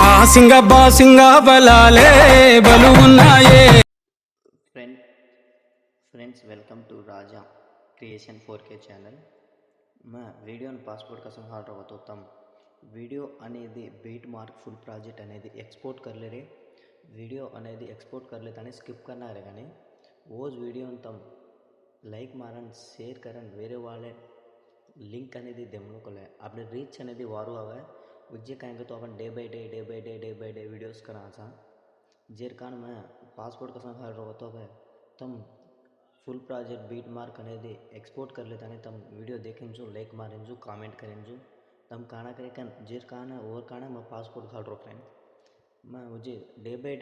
బాసింగ బాసింగ బలాలే బలున్నాయే. Friends welcome to Raja creation 4K channel. मैं वीडियो पासपोर्ट कसम हाल रहा तो तम वीडियो అనేది बीट मार्क फुल प्रोजेक्ट అనేది एक्सपोर्ट कर ले रे वीडियो అనేది एक्सपोर्ट कर लेता नहीं स्किप करना है కానీ वो वीडियो तम लाइक मारन शेयर करन వేరే वाले लिंक అనేది देमलो को ले अपने रीच అనేది वारू आवे उज्जे कहेंगे तो अपन डे बाय डे वीडियोस करा था जेर कान मैं पासपोर्ट कसम हाल रहा तो भाई तम फुल प्रोजेक्ट बीट मार्क అనేది एक्सपोर्ट कर लेता नहीं तम वीडियो देखेंजो लाइक मारेंजो कमेंट करेंजो तम काना करे कन जेर काना और काना मैं पासपोर्ट खाल रो फ्रेंड मैं मुझे डे बाय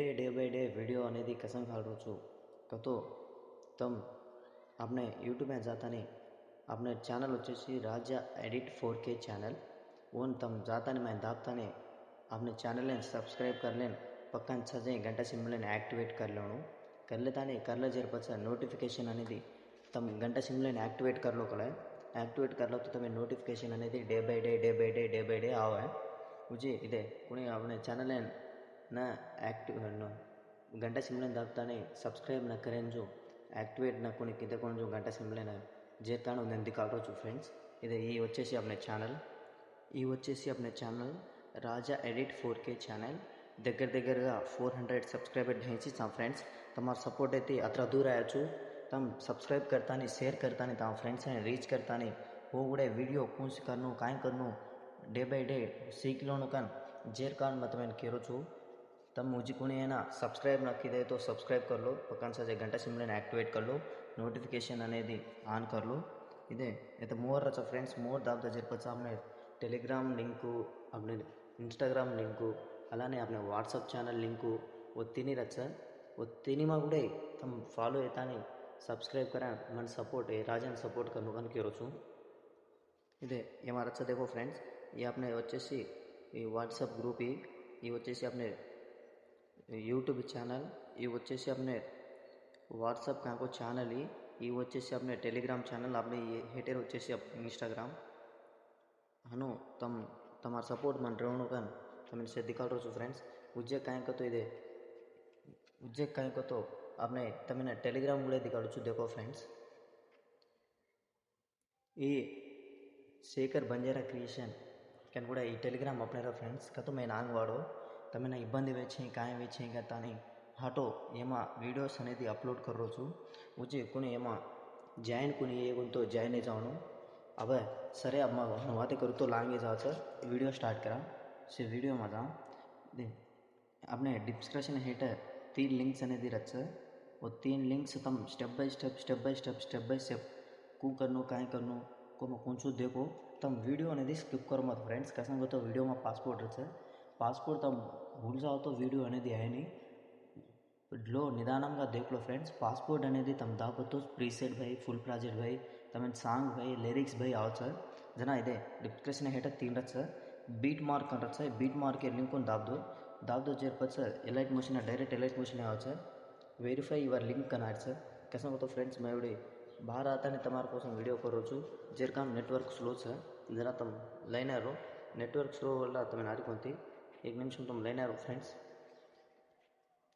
डे वीडियो అనేది कसम खाल रो छु कतो तम अपने यूट्यूब में जाता नहीं अपने चैनल వచ్చేసి राजा एडिट 4K चैनल ओन तम जाता नहीं मैं दापता नहीं अपने चैनल ने सब्सक्राइब कर लें पक्का सजे घंटा सिंबल ने एक्टिवेट कर लो कर लेता नहीं कर ले जर पचा नोटिफिकेशन అనేది तम घंटा सिंबल ने एक्टिवेट कर लो कल एक्टिवेट कर लो तो तुम्हें नोटिफिकेशन అనేది डे बाय डे आओ है मुझे इधे कोई अपने चैनल ना एक्टिव घंटा सिंबल ने दापता नहीं सब्सक्राइब ना करें जो एक्टिवेट ना कोई किधर कौन जो घंटा सिंबल ने जेतानो నేను దికాల్ రోజు ఫ్రెండ్స్ ఇది ఈ వచ్చేసి अपने ఛానల్ ఈ వచ్చేసి अपने ఛానల్ राजा एडिट 4K ఛానల్ దగ్గరగా 400 सब्सक्राइबर ढाई ता फ्रेंड्स तमार सपोर्ट అయితే अत्र दूर आया तम सब्सक्राइब करता नहीं शेयर करता नहीं ता फ्रेंड्स ने रीच करता नहीं वो गुड़े वीडियो कौन सी करनो काई करनो डे बाय डे सीख लो कन जेर कान मत मैं केरो छु तब मुझे को है ना सब्सक्राइब ना किए तो सब्सक्राइब कर लो पक्का से घंटा सिंबल ने एक्टिवेट कर लो नोटिफिकेशन అనేది ఆన్ कर लो इधे ये मोर रचा फ्रेंड्स मोर दाब जरपच अपने टेलीग्राम लिंकु अपने इंस्टाग्राम लिंकु అలానే अपने व्हाट्सअप चैनल लिंकु वो तीनी रचा वो तीनी में गुड़े तम फॉलो होता नहीं सब्सक्राइब करा मन सपोर्ट है राजन सपोर्ट करनो कन केरो छु इधे ये हमारा अच्छा देखो फ्रेंड्स ये अपने వచ్చేసి ये व्हाट्सअप ग्रुप ये వచ్చేసి अपने यूट्यूब चैनल ये వచ్చేసి अपने व्हाट्सअप का ఛానల్ ये వచ్చేసి अपने टेलीग्राम चैनल अपने ये हेटर వచ్చేసి इंस्टाग्राम हनु तम तमार सपोर्ट मन रहनो कन तम से दिखाल रो फ्रेंड्स उज्जे काई को तो इधे उज्जे काई को तो अपने तमने टेलीग्राम गुड़े दिखाल छु देखो फ्रेंड्स ये शेखर बंजारा क्रिएशन कैन गुड़ा ये टेलीग्राम अपने रा फ्रेंड्स कतो मैं नांग वाड़ो तमने इब्बंदी वेचे काई वेचे गता नहीं हाटो एमा वीडियोस అనేది अपलोड कर रो छु मुझे कोने एमा जॉइन कोनी ये तो जॉइन है जानो अब सरे अब मैं बातें करूँ तो लांगे जाओ सर वीडियो स्टार्ट करा से वीडियो में जा अपने डिस्क्रिप्शन हेठ 3 लिंक्स అనేది रच वो 3 लिंक्स तम स्टेप बाय स्टेप कू करनो काई करनो को कुछ देखो तम वीडियो అనేది स्किप करो मत फ्रेंड्स कसम तो वीडियो में पासपोर्ट रच पासपोर्ट तम भूल जाओ तो वीडियो అనేది है नहीं लो निदानंगा देख लो फ्रेंड्स पासपोर्ट అనేది तम दाबो तो प्रीसेट भाई फुल प्रोजेक्ट भाई तमें सांग भाई लिरिक्स भाई आओ सर जना इधे डिस्क्रिप्शन हेठ 3 रच बीट मार्क कर रच बीट मार्क के लिंक दाब दो जेर पच Alight Motion direct Alight Motion आओ सर वेरीफाई युवर लिंक कनार सर कसम तो फ्रेंड्स मैं इवड़ी बाहर आता नहीं तमार कोसम वीडियो करो छु जेर काम नेटवर्क स्लो सर जरा तम लाइन आरो नेटवर्क स्लो वल्ल तमें आडिकोंती 1 निमिषम तुम लाइन आरो फ्रेंड्स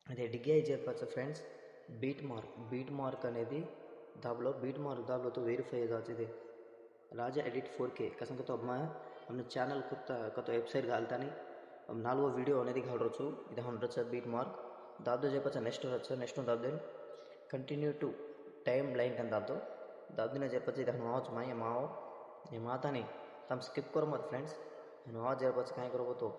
अदे डिग्गी जेरपच फ्रेंड्स बीट मार्क అనేది दाबलो बीट मार्क दाबलो तो वेरीफाई जाते राजा एडिट 4K कसम तो अब मैं अपने चैनल को वेबसाइट गालता नहीं अब 4 वीडियो అనేది घाल रो इधे 100 बीट मार्क दाब दो जेपच नेक्स्ट दाब दे कंटिन्यू टू टाइम लाइन कन दाब दिन जेपच इधे हनुआज माँ ये माता नहीं तम स्किप करो मत फ्रेंड्स हनुआज जेपच कहीं करो तो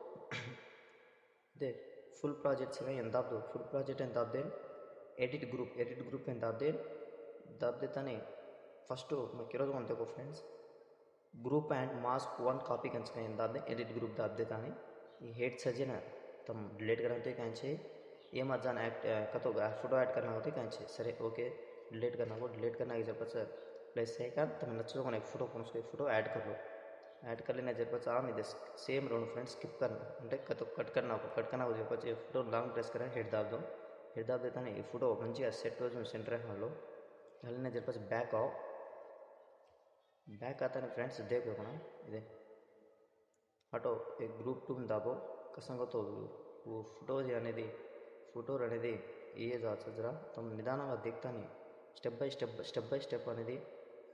दे फुल प्रोजेक्ट से दाब दो फुल प्रोजेक्ट एंड दाब दे एडिट ग्रुप एंड दाब देता नहीं फर्स्ट मैं किरो तो देखो friends group and mask 1 copy कंस का दाब दे एडिट ग्रुप दाब देता नहीं ये हेड सजे ना तम डिलीट करना तो कहीं से ये मत जान एक्ट कतो फोटो ऐड करना होती कहीं से सरे ओके डिलीट करना की जब प्लेस है का तम नचो को एक फोटो ऐड कर लो ऐड कर लेना जब आम इधे सेम रोड फ्रेंड्स स्किप करना अंटे कट करना हो जब फोटो लॉन्ग प्रेस करें हेड दाब देता नहीं फोटो मंచిగా सेट हो सेंटर हालो हलने जब बैक आओ बैक आता नहीं फ्रेंड्स देखो ना इधे हटो एक ग्रुप 2 में दाबो कसंगतो वो फोटो అనేది ये जाता जरा तुम निदाనంగా देखता नहीं स्टेप बाय स्टेप అనేది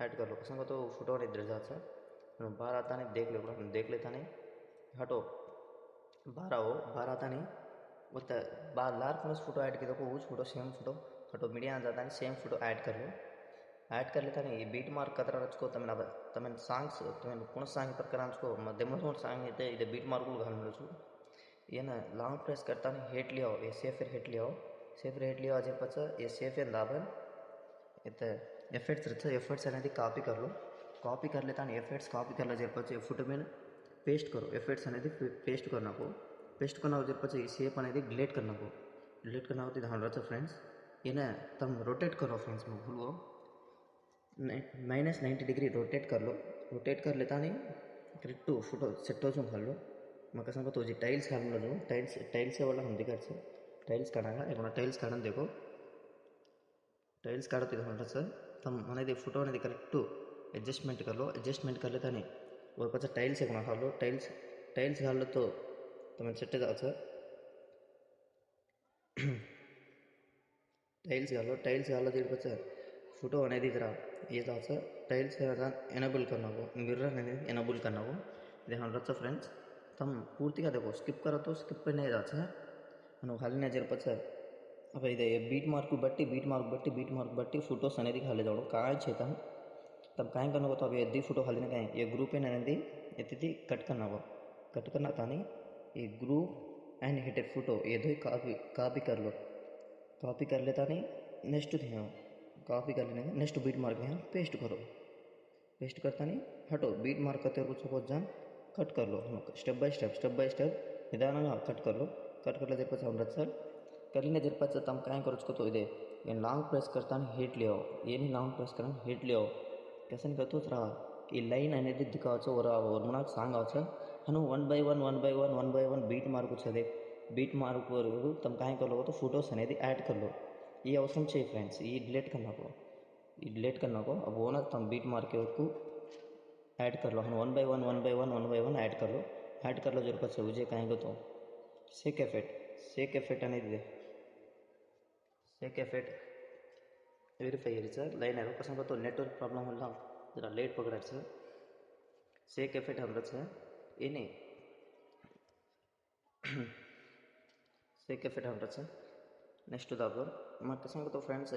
ऐड कर लो कसंगतो तो फोटो అనేది डर जाता बाहर आता नहीं देख लेता नहीं हटो बाहर आता नहीं बोलता बाहर लार कौन फोटो ऐड की देखो उस फोटो सेम फोटो हटो मीडिया आ जाता नहीं सेम फोटो ऐड कर लेता नहीं बीट मार्क कतरा रचको तमें साँग्स तमें कोण साँग प्रकार रचको डेमो साँग है इधर बीट मार्क घालू ये ना लॉन्ग प्रेस करता नहीं हेट लिया ये सेफ हेट लिया आज पच ये सेफ है दाबन इतना एफर्ट्स అనేది కాపీ कर लो कॉपी कर लेता नहीं एफर्ट्स कॉपी कर लो जरपच फोटो में पेस्ट करो एफर्ट्स అనేది पेस्ट करना को पेस्ट करना हो जरपच ये शेप అనేది डिलीट करना हो तो ध्यान रखो फ्रेंड्स ये ना तुम रोटेट करो फ्रेंड्स में भूलो -90 डिग्री रोटेट कर लेता नहीं करेक्ट फोटो सेट हो कर लो मका संग तो जी टाइल्स घाल लो टाइल्स से वाला हम दिखा टाइल्स काढ़ागा एक टाइल्स काढ़न देखो टाइल्स काढ़ते सर तम अने फोटो अने करेक्ट एडजस्टमेंट कर लेता नहीं और पचा टाइल्स एक घालो टाइल्स घाल लो तो तमें सेट जाओ सर टाइल्स घालो तो पचा फोटो अने जरा ये जाओ सर टाइल्स एनेबल करना हो मिरर अने एनेबल करना हो ध्यान रखो फ्रेंड्स तम पूर्ति देखो स्किप करो तो स्किप नहीं जाता है मैं खाली नजर पचा अब इधे बीट मार्क बट्टी फोटोस अने खाली जाओ काय छेता तब काय करना हो तो अब ये फोटो खाली कहीं ये ग्रुप अने एति कट करना तानी ये ग्रुप एंड हिटेड फोटो ये दो कॉपी कर लेता नहीं नेक्स्ट थे कॉपी कर लेने नेक्स्ट बीट मार्क यहाँ पेस्ट करता नहीं हटो बीट मार्क करते कुछ सपोज जान कट कर लो स्टेप बाय स्टेप निदान कट कर लो जरपच हम सर करीने जरपच तम काय करो तो इधे ये लॉन्ग प्रेस करता हेट ले आओ ये नहीं लॉन्ग प्रेस कर हेट ले आओ कैसे करते रा ये लाइन अने दिखाవచ్చు और मुना सांग आव हनु one by one beat mark వచ్చే बीट मार्क वरकू तम काय कर लो तो फोटोस अने ऐड कर लो ये अवसर चाहिए फ्रेंड्स ये डिलीट करना को अब वो ना तम बीट मार्क के वरकू ऐड कर लो हम वन बाय वन ऐड कर लो जरूरत से मुझे कहेंगे तो सेक एफेक्ट అనేది सेक एफेक्ट वेरीफाई सर लाइन है कसम तो नेटवर्क प्रॉब्लम होला जरा लेट पकड़ा सर सेक एफेक्ट हम सर ये नहीं सेक एफेक्ट हम सर नेक्स्ट दाबर मैं कसम तो फ्रेंड्स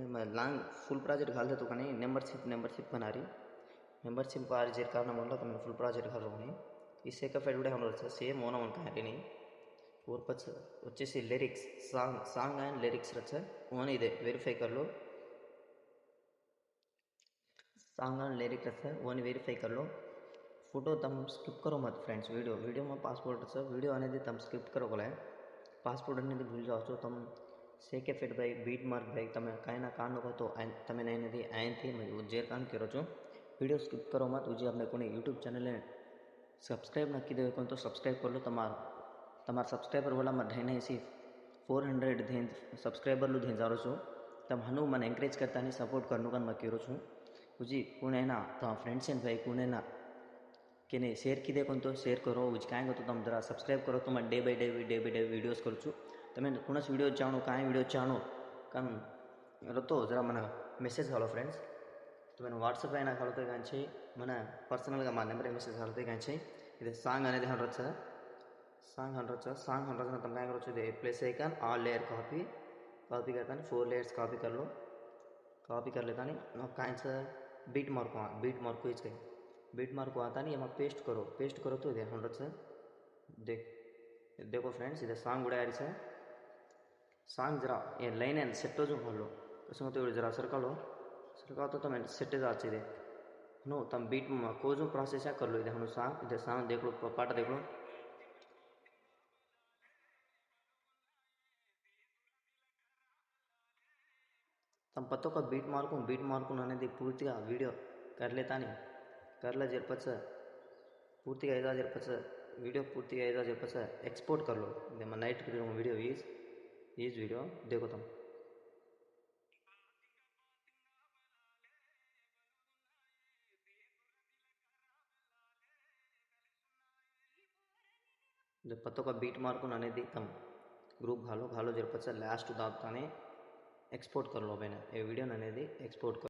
मैं लॉन्ग फुल प्रोजेक्ट घाल देता कहीं मेंबरशिप बना रही मेंबरशिप आ रही कारण वल्ल तुम फुल प्रोजेक्ट घालो ఈ సేక్ ఎఫెక్ట్ కూడా ఏమన్నా వచ్చా సేమ్ ఓనం అనుకుంటాను और पच వచ్చేసి लिरिक्स सांग एंड लिरिक्स रचा ओन इधे वेरीफाई कर लो सांग एंड लिरिक्स रचा ओन वेरीफाई कर लो फोटो तम स्किप करो मत फ्रेंड्स वीडियो में पासपोर्ट रचा वीडियो अने तम स्किप करो बोला पासपोर्ट अने भूल जाओ तम सेक एफेक्ट भाई बीट मार्क भाई तमें कहीं ना कान हो तो तमें नहीं आए थी मैं जेर कान करो छो वीडियो स्किप करो मत उजे अपने को यूट्यूब चैनल सब्सक्राइब ना कीधे तो सब्सक्राइब कर लो तमार सब्सक्राइबर वाला मैं ढाई नहीं 400 धें सब्सक्राइबर लू धें जारो छो तम हनु मन एंकरेज करता नहीं सपोर्ट करने का मैं करो छूँ उजी पुणे ना तो फ्रेंड्स एंड भाई पुणे ना कि नहीं शेयर कीधे तो शेयर करो उज क्या तो तुम जरा सब्सक्राइब करो तो मैं डे बाय डे वीडियोस करूँ छूँ तमें कौन वीडियो चाहो क्या वीडियो चाहो कम तो जरा मन मेसेज हालो फ्रेंड्स तो मैं वाट्सअप అయినా కలితే కానీ మన పర్సనల్గా మా నెంబర్ మెసేజ్ కలితే కానీ ఇది సాంగ్ అనేది 100 సాంగ్ 100 तब क्या करो दे place icon all layer copy करता नहीं 4 लेयर्स कॉपी कर लेता नहीं कहीं से बीट मार्क आता नहीं यहाँ पेस्ट करो तो इधे 100 से देखो फ्रेंड्स इधर सांग गुड़ा यारी से सांग जरा ये लाइन है सेट हो जो लो उसमें तो जरा सर्कल तो तम सेट आचे नो तम बीट को जो प्रोसेस है कर लो इधर हम सांग देख लो पार्ट देख लो तम पत्तों का बीट मार्क अने पूर्ति वीडियो कर लेता नहीं कर ले जरपच पूर्ति जरपच वीडियो पूर्ति जरपच एक्सपोर्ट कर लो नाइट वीडियो ఈజ్ वीडियो देखो तुम प्रति बीट मार्क तम ग्रुप घालो घालो जरपचा लास्ट दाबताने एक्सपोर्ट कर लो मैंने ये वीडियो एक्सपोर्ट कर